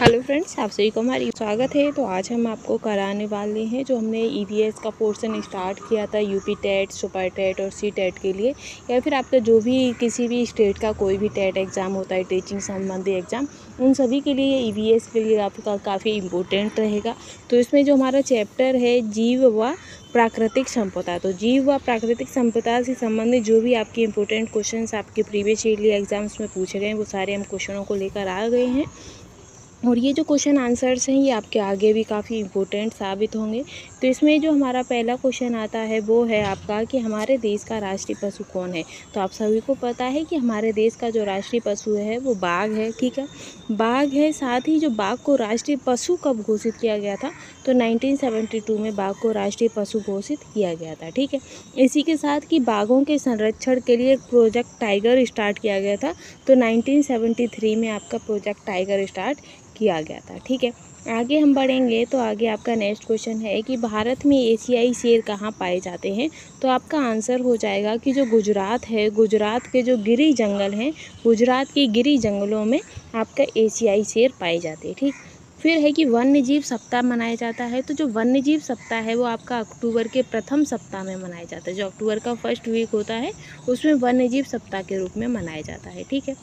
Hello friends, आप सभी को हमारी स्वागत है। तो आज हम आपको कराने वाले हैं जो हमने ईवीएस का पोर्शन स्टार्ट किया था यूपी टेट, सुपर टेट और सी टेट के लिए, या फिर आपका जो भी किसी भी स्टेट का कोई भी टेट एग्ज़ाम होता है, टीचिंग संबंधी एग्ज़ाम, उन सभी के लिए ईवीएस के लिए आपका काफ़ी इम्पोर्टेंट रहेगा। तो इसमें जो हमारा चैप्टर है जीव व प्राकृतिक संपदा, तो जीव व प्राकृतिक संपदा से संबंधित जो भी आपके इंपॉर्टेंट क्वेश्चंस आपके प्रीवियस ईयरली एग्जाम्स में पूछे गए हैं, वो सारे हम क्वेश्चनों को लेकर आ गए हैं। और ये जो क्वेश्चन आंसर्स हैं ये आपके आगे भी काफ़ी इम्पोर्टेंट साबित होंगे। तो इसमें जो हमारा पहला क्वेश्चन आता है वो है आपका कि हमारे देश का राष्ट्रीय पशु कौन है। तो आप सभी को पता है कि हमारे देश का जो राष्ट्रीय पशु है वो बाघ है, ठीक है, बाघ है। साथ ही जो बाघ को राष्ट्रीय पशु कब घोषित किया गया था, तो 1972 में बाघ को राष्ट्रीय पशु घोषित किया गया था, ठीक है। इसी के साथ कि बाघों के संरक्षण के लिए एक प्रोजेक्ट टाइगर स्टार्ट किया गया था, तो 1973 में आपका प्रोजेक्ट टाइगर स्टार्ट किया गया था, ठीक है। आगे हम बढ़ेंगे तो आगे आपका नेक्स्ट क्वेश्चन है कि भारत में एशियाई शेर कहाँ पाए जाते हैं। तो आपका आंसर हो जाएगा कि जो गुजरात है, गुजरात के जो गिरी जंगल हैं, गुजरात के गिरी जंगलों में आपका एशियाई शेर पाए जाते हैं, ठीक। फिर है कि वन्य जीव सप्ताह मनाया जाता है। तो जो वन्य जीव सप्ताह है वो आपका अक्टूबर के प्रथम सप्ताह में मनाया जाता है। जो अक्टूबर का फर्स्ट वीक होता है उसमें वन्य जीव सप्ताह के रूप में मनाया जाता है, ठीक है।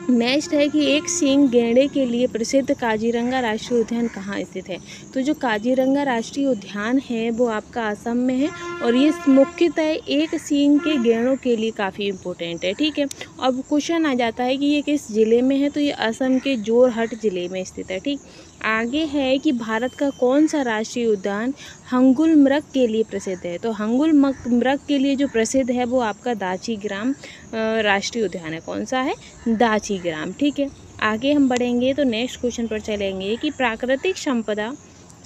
नेक्स्ट है कि एक सींग गैंडे के लिए प्रसिद्ध काजीरंगा राष्ट्रीय उद्यान कहाँ स्थित है। तो जो काजीरंगा राष्ट्रीय उद्यान है वो आपका असम में है, और ये मुख्यतः एक सींग के गैंडों के लिए काफ़ी इम्पोर्टेंट है, ठीक है। अब क्वेश्चन आ जाता है कि ये किस ज़िले में है, तो ये असम के जोरहट ज़िले में स्थित है, ठीक। आगे है कि भारत का कौन सा राष्ट्रीय उद्यान हंगुल मृग के लिए प्रसिद्ध है। तो हंगुल मृग के लिए जो प्रसिद्ध है वो आपका दाची ग्राम राष्ट्रीय उद्यान है। कौन सा है? दाची ग्राम, ठीक है। आगे हम बढ़ेंगे तो नेक्स्ट क्वेश्चन पर चलेंगे कि प्राकृतिक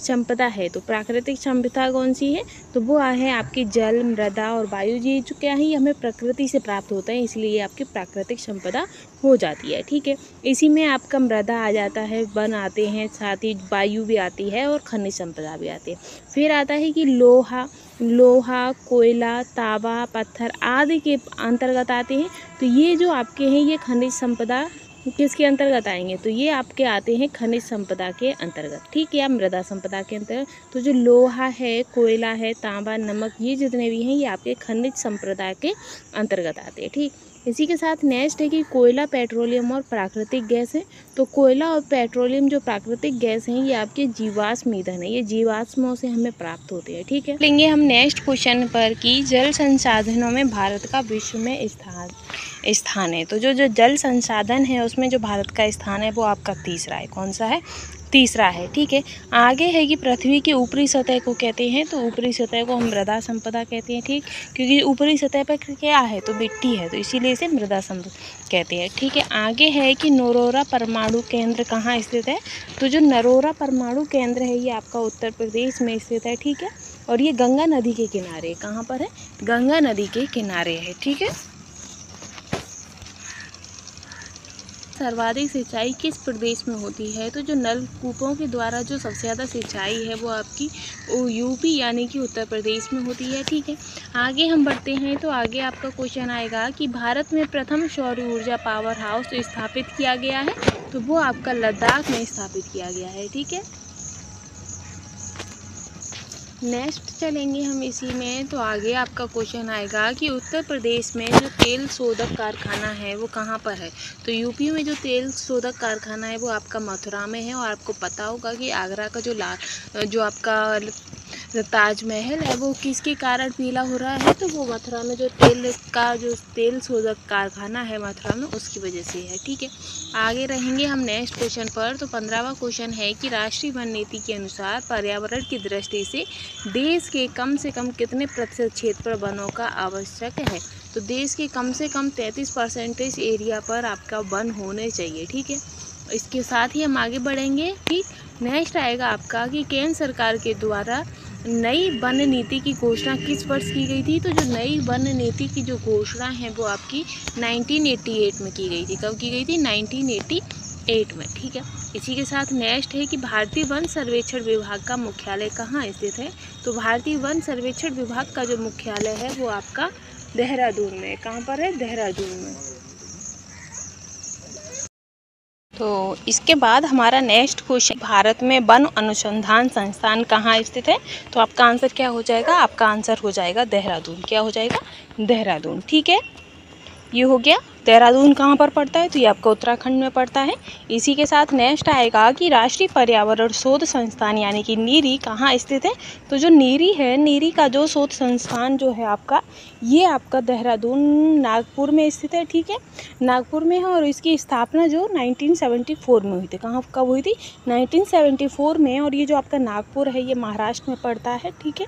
संपदा है। तो प्राकृतिक संपदा कौन सी है, तो वो है आपकी जल, मृदा और वायु। ये जो क्या है, ये हमें प्रकृति से प्राप्त होता है, इसलिए ये आपकी प्राकृतिक संपदा हो जाती है, ठीक है। इसी में आपका मृदा आ जाता है, वन आते हैं, साथ ही वायु भी आती है और खनिज संपदा भी आती है। फिर आता है कि लोहा, कोयला, तांबा, पत्थर आदि के अंतर्गत आते हैं। तो ये जो आपके हैं ये खनिज संपदा किसके अंतर्गत आएंगे, तो ये आपके आते हैं खनिज संपदा के अंतर्गत, ठीक है, या मृदा संपदा के अंतर्गत। तो जो लोहा है, कोयला है, तांबा, नमक, ये जितने भी हैं ये आपके खनिज संपदा के अंतर्गत आते हैं, ठीक। इसी के साथ नेक्स्ट है कि कोयला, पेट्रोलियम और प्राकृतिक गैस है। तो कोयला और पेट्रोलियम जो प्राकृतिक गैस हैं ये आपके जीवाश्म ईंधन है, ये जीवाश्मों से हमें प्राप्त होते हैं, ठीक है। लेंगे हम नेक्स्ट क्वेश्चन पर कि जल संसाधनों में भारत का विश्व में स्थान है। तो जो जल संसाधन है उसमें जो भारत का स्थान है वो आपका तीसरा है। कौन सा है? तीसरा है, ठीक है। आगे है कि पृथ्वी की ऊपरी सतह को कहते हैं, तो ऊपरी सतह को हम मृदा संपदा कहते हैं, ठीक, क्योंकि ऊपरी सतह पर क्या है, तो मिट्टी है, तो इसीलिए इसे मृदा संपदा कहते हैं, ठीक है। आगे है कि नरोरा परमाणु केंद्र कहाँ स्थित है। तो जो नरोरा परमाणु केंद्र है ये आपका उत्तर प्रदेश में स्थित है, ठीक है, और ये गंगा नदी के किनारे, कहाँ पर है? गंगा नदी के किनारे है, ठीक है। सर्वाधिक सिंचाई किस प्रदेश में होती है। तो जो नलकूपों के द्वारा जो सबसे ज़्यादा सिंचाई है वो आपकी यूपी यानी कि उत्तर प्रदेश में होती है, ठीक है। आगे हम बढ़ते हैं तो आगे आपका क्वेश्चन आएगा कि भारत में प्रथम सौर ऊर्जा पावर हाउस स्थापित किया गया है। तो वो आपका लद्दाख में स्थापित किया गया है, ठीक है। नेक्स्ट चलेंगे हम इसी में तो आगे आपका क्वेश्चन आएगा कि उत्तर प्रदेश में जो तेल शोधक कारखाना है वो कहाँ पर है। तो यूपी में जो तेल शोधक कारखाना है वो आपका मथुरा में है, और आपको पता होगा कि आगरा का जो आपका ताजमहल है वो किसके कारण पीला हो रहा है, तो वो मथुरा में जो तेल शोधक कारखाना है मथुरा में उसकी वजह से है, ठीक है। आगे रहेंगे हम नेक्स्ट क्वेश्चन पर। तो 15वां क्वेश्चन है कि राष्ट्रीय वन नीति के अनुसार पर्यावरण की दृष्टि से देश के कम से कम कितने प्रतिशत क्षेत्र पर वनों का आवश्यक है। तो देश के कम से कम 33% एरिया पर आपका वन होने चाहिए, ठीक है। इसके साथ ही हम आगे बढ़ेंगे, ठीक। नेक्स्ट आएगा आपका कि केंद्र सरकार के द्वारा नई वन नीति की घोषणा किस वर्ष की गई थी। तो जो नई वन नीति की जो घोषणा है वो आपकी 1988 में की गई थी। कब की गई थी? 1988 में, ठीक है। इसी के साथ नेक्स्ट है कि भारतीय वन सर्वेक्षण विभाग का मुख्यालय कहाँ स्थित है। तो भारतीय वन सर्वेक्षण विभाग का जो मुख्यालय है वो आपका देहरादून में। कहाँ पर है? देहरादून में। तो इसके बाद हमारा नेक्स्ट क्वेश्चन, भारत में वन अनुसंधान संस्थान कहाँ स्थित है? तो आपका आंसर क्या हो जाएगा? आपका आंसर हो जाएगा देहरादून। क्या हो जाएगा? देहरादून। ठीक है, ये हो गया। देहरादून कहाँ पर पड़ता है? तो ये आपका उत्तराखंड में पड़ता है। इसी के साथ नेक्स्ट आएगा कि राष्ट्रीय पर्यावरण शोध संस्थान यानी कि नीरी कहाँ स्थित है? तो जो नीरी है, नीरी का जो शोध संस्थान जो है आपका, ये आपका देहरादून नागपुर में स्थित है। ठीक है, नागपुर में है और इसकी स्थापना जो 1974 में हुई थी। कहाँ कब हुई थी? 1974 में। और ये जो आपका नागपुर है ये महाराष्ट्र में पड़ता है। ठीक है,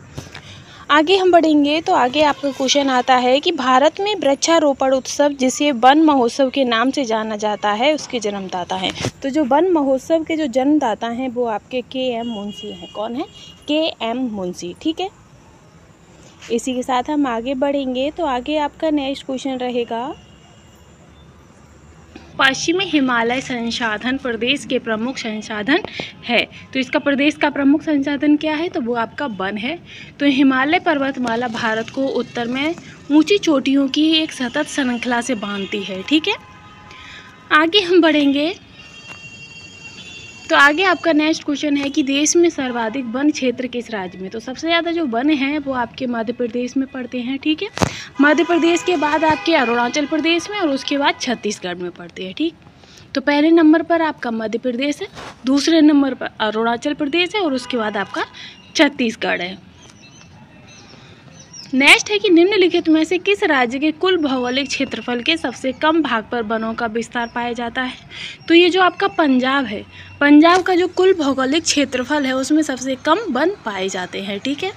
आगे हम बढ़ेंगे तो आगे आपका क्वेश्चन आता है कि भारत में वृक्षारोपण उत्सव जिसे वन महोत्सव के नाम से जाना जाता है उसके जन्मदाता हैं। तो जो वन महोत्सव के जो जन्मदाता हैं वो आपके के.एम. मुंशी हैं। कौन है? के.एम. मुंशी। ठीक है, इसी के साथ हम आगे बढ़ेंगे तो आगे आपका नेक्स्ट क्वेश्चन रहेगा, पश्चिमी हिमालय संसाधन प्रदेश के प्रमुख संसाधन है। तो इसका प्रदेश का प्रमुख संसाधन क्या है? तो वो आपका वन है। तो हिमालय पर्वतमाला भारत को उत्तर में ऊंची चोटियों की एक सतत श्रृंखला से बांधती है। ठीक है, आगे हम बढ़ेंगे तो आगे आपका नेक्स्ट क्वेश्चन है कि देश में सर्वाधिक वन क्षेत्र किस राज्य में? तो सबसे ज़्यादा जो वन है वो आपके मध्य प्रदेश में पड़ते हैं। ठीक है, मध्य प्रदेश के बाद आपके अरुणाचल प्रदेश में और उसके बाद छत्तीसगढ़ में पड़ते हैं। ठीक, तो पहले नंबर पर आपका मध्य प्रदेश है, दूसरे नंबर पर अरुणाचल प्रदेश है और उसके बाद आपका छत्तीसगढ़ है। नेक्स्ट है कि निम्नलिखित में से किस राज्य के कुल भौगोलिक क्षेत्रफल के सबसे कम भाग पर वनों का विस्तार पाया जाता है? तो ये जो आपका पंजाब है, पंजाब का जो कुल भौगोलिक क्षेत्रफल है उसमें सबसे कम वन पाए जाते हैं। ठीक है,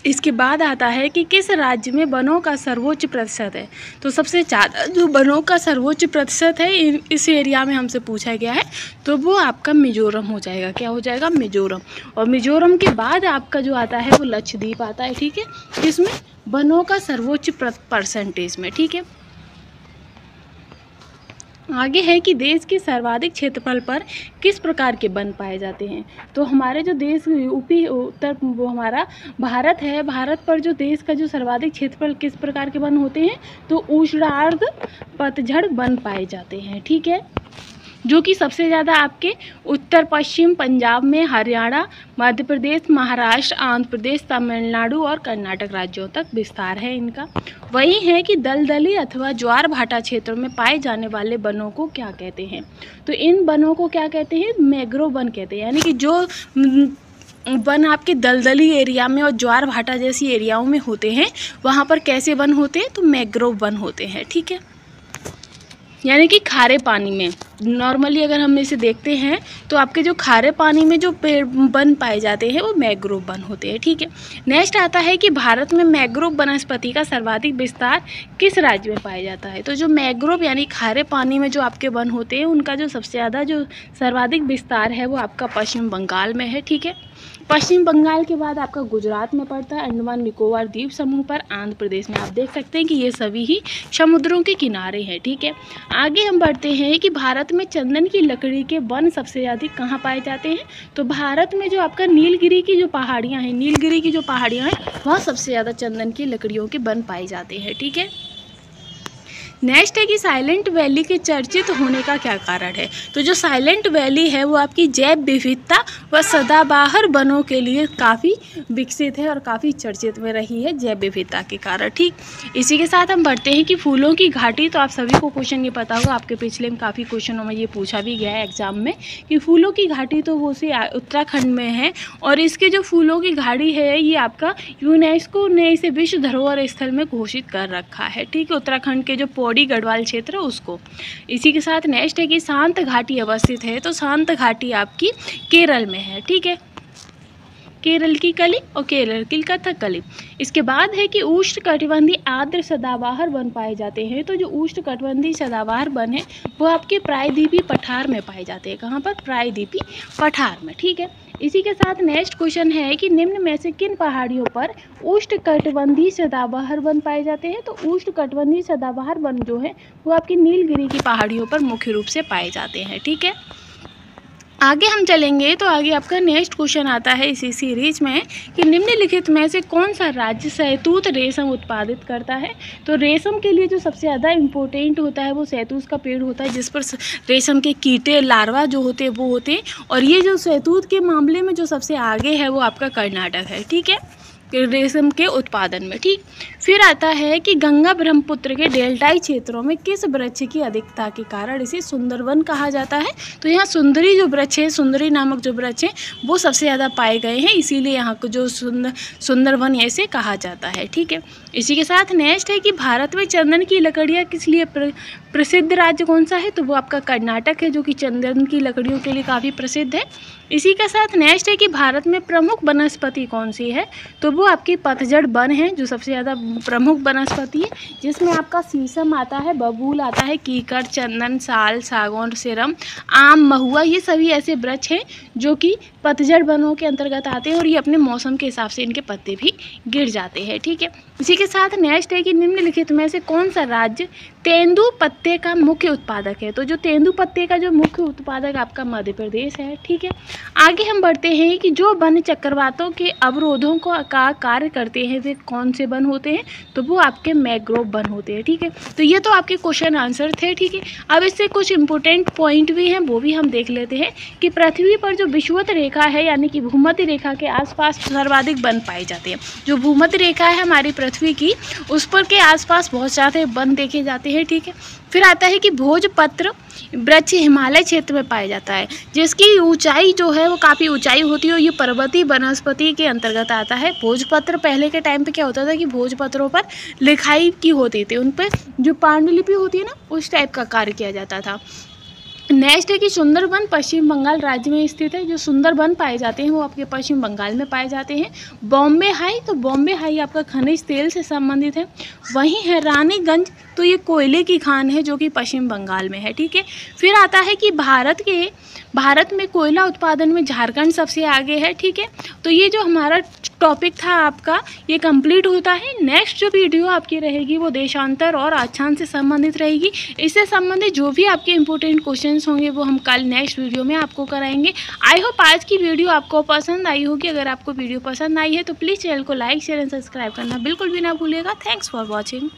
इसके बाद आता है कि किस राज्य में वनों का सर्वोच्च प्रतिशत है? तो सबसे ज़्यादा जो वनों का सर्वोच्च प्रतिशत है इस एरिया में हमसे पूछा गया है, तो वो आपका मिजोरम हो जाएगा। क्या हो जाएगा? मिजोरम। और मिजोरम के बाद आपका जो आता है वो लक्षद्वीप आता है। ठीक है, जिसमें वनों का सर्वोच्च परसेंटेज में। ठीक है, आगे है कि देश के सर्वाधिक क्षेत्रफल पर किस प्रकार के वन पाए जाते हैं? तो हमारे जो देश यूपी उत्तर वो हमारा भारत है, भारत पर जो देश का जो सर्वाधिक क्षेत्रफल किस प्रकार के वन होते हैं? तो उष्णार्ध पतझड़ वन पाए जाते हैं। ठीक है, जो कि सबसे ज़्यादा आपके उत्तर पश्चिम पंजाब में, हरियाणा, मध्य प्रदेश, महाराष्ट्र, आंध्र प्रदेश, तमिलनाडु और कर्नाटक राज्यों तक विस्तार है इनका। वही है कि दलदली अथवा ज्वार भाटा क्षेत्रों में पाए जाने वाले वनों को क्या कहते हैं? तो इन वनों को क्या कहते हैं? मैंग्रोव वन कहते हैं। यानी कि जो वन आपके दलदली एरिया में और ज्वार भाटा जैसी एरियाओं में होते हैं वहाँ पर कैसे वन होते हैं? तो मैंग्रोव वन होते हैं। ठीक है, यानी कि खारे पानी में। नॉर्मली अगर हम इसे देखते हैं तो आपके जो खारे पानी में जो पेड़ वन पाए जाते हैं वो मैंग्रोव वन होते हैं। ठीक है, नेक्स्ट आता है कि भारत में मैंग्रोव वनस्पति का सर्वाधिक विस्तार किस राज्य में पाया जाता है? तो जो मैंग्रोव यानी खारे पानी में जो आपके वन होते हैं उनका जो सबसे ज़्यादा जो सर्वाधिक विस्तार है वो आपका पश्चिम बंगाल में है। ठीक है, पश्चिम बंगाल के बाद आपका गुजरात में पड़ता है, अंडमान निकोबार द्वीप समूह पर, आंध्र प्रदेश में। आप देख सकते हैं कि ये सभी ही समुद्रों के किनारे हैं। ठीक है, आगे हम बढ़ते हैं कि भारत में चंदन की लकड़ी के वन सबसे अधिक कहाँ पाए जाते हैं? तो भारत में जो आपका नीलगिरी की जो पहाड़ियाँ हैं, नीलगिरी की जो पहाड़ियाँ हैं वहाँ सबसे ज़्यादा चंदन की लकड़ियों के वन पाए जाते हैं। ठीक है, नेक्स्ट है कि साइलेंट वैली के चर्चित होने का क्या कारण है? तो जो साइलेंट वैली है वो आपकी जैव विविधता व सदाबहार वनों के लिए काफ़ी विकसित है और काफ़ी चर्चित में रही है जैव विविधता के कारण। ठीक, इसी के साथ हम बढ़ते हैं कि फूलों की घाटी। तो आप सभी को क्वेश्चन ये पता होगा, आपके पिछले में काफ़ी क्वेश्चनों में ये पूछा भी गया है एग्जाम में कि फूलों की घाटी तो वो से उत्तराखंड में है और इसके जो फूलों की घाटी है ये आपका यूनेस्को ने इसे विश्व धरोहर स्थल में घोषित कर रखा है। ठीक है, उत्तराखंड के जो पौड़ी गढ़वाल क्षेत्र उसको। इसी के साथ नेक्स्ट है कि शांत घाटी अवस्थित है। तो शांत घाटी आपकी केरल में है। ठीक है, केरल की कली और केरल की कथकली। इसके बाद है कि उष्णकटिबंधीय आर्द्र सदाबहार वन पाए जाते हैं। तो जो उष्णकटिबंधीय सदाबहार वन है वो आपके प्रायद्वीपीय पठार में पाए जाते हैं। कहाँ पर? प्रायद्वीपीय पठार में। ठीक है, इसी के साथ नेक्स्ट क्वेश्चन है कि निम्न में से किन पहाड़ियों पर उष्णकटिबंधीय सदाबहार वन पाए जाते हैं? तो उष्णकटिबंधीय सदाबहार वन जो है वो आपकी नीलगिरी की पहाड़ियों पर मुख्य रूप से पाए जाते हैं। ठीक है, आगे हम चलेंगे तो आगे आपका नेक्स्ट क्वेश्चन आता है इसी सीरीज में कि निम्नलिखित में से कौन सा राज्य शहतूत रेशम उत्पादित करता है। तो रेशम के लिए जो सबसे ज़्यादा इम्पोर्टेंट होता है वो शहतूत का पेड़ होता है, जिस पर रेशम के कीटे लार्वा जो होते हैं वो होते हैं। और ये जो शहतूत के मामले में जो सबसे आगे है वो आपका कर्नाटक है, ठीक है, रेशम के उत्पादन में। ठीक, फिर आता है कि गंगा ब्रह्मपुत्र के डेल्टाई क्षेत्रों में किस वृक्ष की अधिकता के कारण इसे सुंदरवन कहा जाता है। तो यहाँ सुंदरी जो वृक्ष है, सुंदरी नामक जो वृक्ष है वो सबसे ज़्यादा पाए गए हैं, इसीलिए यहाँ को जो सुंदरवन ऐसे कहा जाता है। ठीक है, इसी के साथ नेक्स्ट है कि भारत में चंदन की लकड़ियाँ किस लिए प्रसिद्ध राज्य कौन सा है। तो वो आपका कर्नाटक है, जो कि चंदन की लकड़ियों के लिए काफ़ी प्रसिद्ध है। इसी के साथ नेक्स्ट है कि भारत में प्रमुख वनस्पति कौन सी है। तो वो आपकी पतझड़ वन है, जो सबसे ज़्यादा प्रमुख वनस्पति है, जिसमें आपका शीशम आता है, बबूल आता है, कीकर, चंदन, साल, सागौन, सिरम, आम, महुआ, ये सभी ऐसे वृक्ष हैं जो कि पतझड़ वनों के अंतर्गत आते हैं और ये अपने मौसम के हिसाब से इनके पत्ते भी गिर जाते हैं। ठीक है, इसी के साथ नेक्स्ट है कि निम्नलिखित में से कौन सा राज्य तेंदू पत्ते का मुख्य उत्पादक है। तो जो तेंदू पत्ते का जो मुख्य उत्पादक आपका मध्य प्रदेश है। ठीक है, आगे हम बढ़ते हैं कि जो वन चक्रवातों के अवरोधों का कार्य करते हैं वे कौन से वन होते हैं। तो वो आपके मैंग्रोव वन होते हैं। ठीक है, तो ये तो आपके क्वेश्चन आंसर थे। ठीक है, अब इससे कुछ इंपॉर्टेंट पॉइंट भी हैं, वो भी हम देख लेते हैं कि पृथ्वी पर जो विषुवत रेखा है यानी कि भूमध्य रेखा के आसपास सर्वाधिक वन पाए जाते हैं। जो भूमध्य रेखा है हमारी पृथ्वी की, उस पर के आसपास बहुत ज़्यादा वन देखे जाते हैं। ठीक है, फिर आता है कि भोजपत्र वृक्ष हिमालय क्षेत्र में पाया जाता है, जिसकी ऊंचाई जो है वो काफ़ी ऊंचाई होती है और ये पर्वतीय वनस्पति के अंतर्गत आता है। भोजपत्र पहले के टाइम पे क्या होता था कि भोजपत्रों पर लिखाई की होती थी, उन पर जो पांडुलिपि होती है ना, उस टाइप का कार्य किया जाता था। नेक्स्ट है कि सुंदरवन पश्चिम बंगाल राज्य में स्थित है। जो सुंदरवन पाए जाते हैं वो आपके पश्चिम बंगाल में पाए जाते हैं। बॉम्बे हाई, तो बॉम्बे हाई आपका खनिज तेल से संबंधित है। वहीं है रानीगंज, तो ये कोयले की खान है जो कि पश्चिम बंगाल में है। ठीक है, फिर आता है कि भारत में कोयला उत्पादन में झारखंड सबसे आगे है। ठीक है, तो ये जो हमारा टॉपिक था आपका ये कंप्लीट होता है। नेक्स्ट जो वीडियो आपकी रहेगी वो देशांतर और अक्षांश से संबंधित रहेगी। इससे संबंधित जो भी आपके इंपॉर्टेंट क्वेश्चंस होंगे वो हम कल नेक्स्ट वीडियो में आपको कराएंगे। आई होप आज की वीडियो आपको पसंद आई होगी। अगर आपको वीडियो पसंद आई है तो प्लीज़ चैनल को लाइक, शेयर एंड सब्सक्राइब करना बिल्कुल भी ना भूलिएगा। Thanks for watching.